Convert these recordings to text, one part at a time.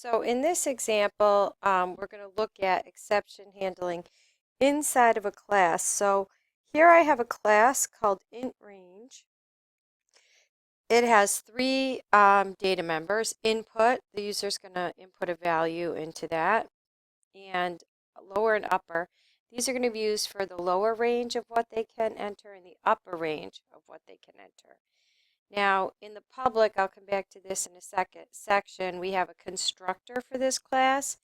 So in this example, we're going to look at exception handling inside of a class. So here I have a class called int_range. It has three data members. Input, the user is going to input a value into that, and lower and upper. These are going to be used for the lower range of what they can enter and the upper range of what they can enter. Now, in the public, I'll come back to this in a second section, we have a constructor for this class.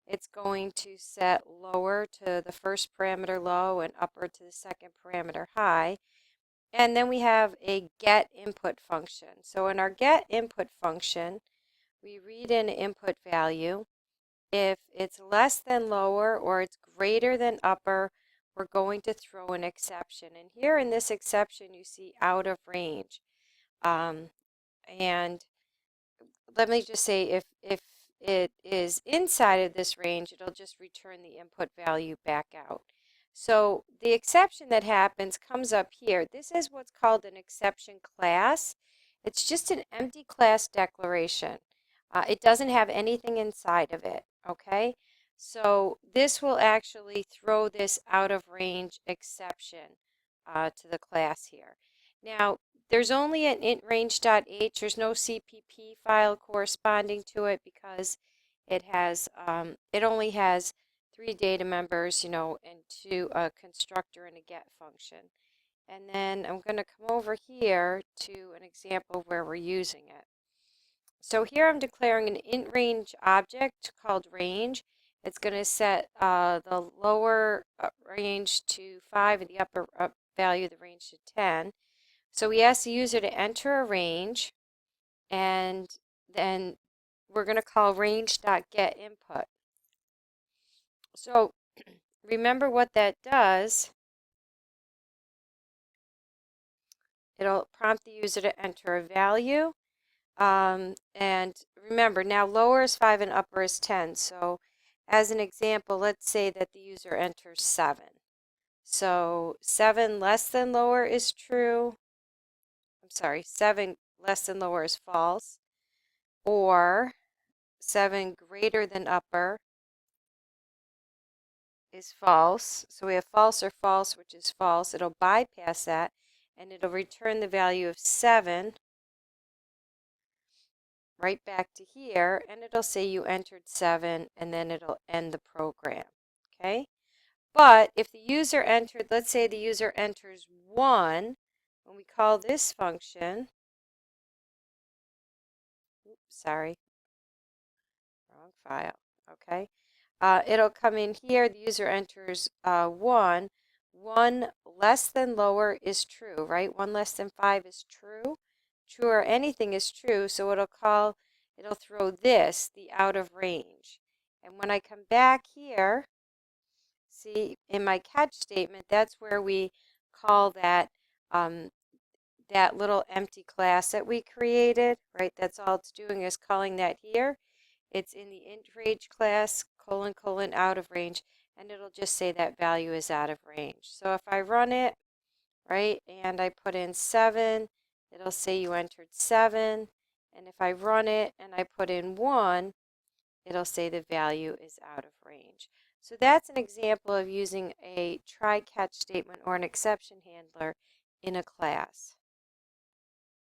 It's going to set lower to the first parameter low and upper to the second parameter high. And then we have a get input function. So in our get input function, we read in an input value. If it's less than lower or it's greater than upper, we're going to throw an exception. And here in this exception, you see out of range. And let me just say, if it is inside of this range, it'll just return the input value back out. So the exception that happens comes up here. This is what's called an exception class. It's just an empty class declaration. It doesn't have anything inside of it, okay? So this will actually throw this out of range exception to the class here. Now, there's only an int_range.h. There's no CPP file corresponding to it because it has it only has three data members, and a constructor and a get function. And then I'm going to come over here to an example where we're using it. So here I'm declaring an int_range object called range. It's going to set the lower range to 5 and the upper value of the range to 10. So we ask the user to enter a range, and then we're going to call range.getInput. So remember what that does. It'll prompt the user to enter a value. And remember, now lower is 5 and upper is 10. So as an example, let's say that the user enters 7. So 7 less than lower is true. 7 less than lower is false, or 7 greater than upper is false. So we have false or false, which is false. It'll bypass that, and it'll return the value of 7 right back to here, and it'll say you entered 7, and then it'll end the program, okay? But if the user entered, let's say the user enters 1, when we call this function, sorry, wrong file, okay? It'll come in here, the user enters 1. 1 less than lower is true, right? 1 less than 5 is true. True or anything is true, so it'll throw this, the out of range. And when I come back here, see, in my catch statement, that's where we call that that little empty class that we created, right? That's all it's doing is calling that here. It's in the int_range class, : out of range, and it'll just say that value is out of range. So if I run it, right, and I put in 7, it'll say you entered 7. And if I run it and I put in 1, it'll say the value is out of range. So that's an example of using a try-catch statement or an exception handler in a class.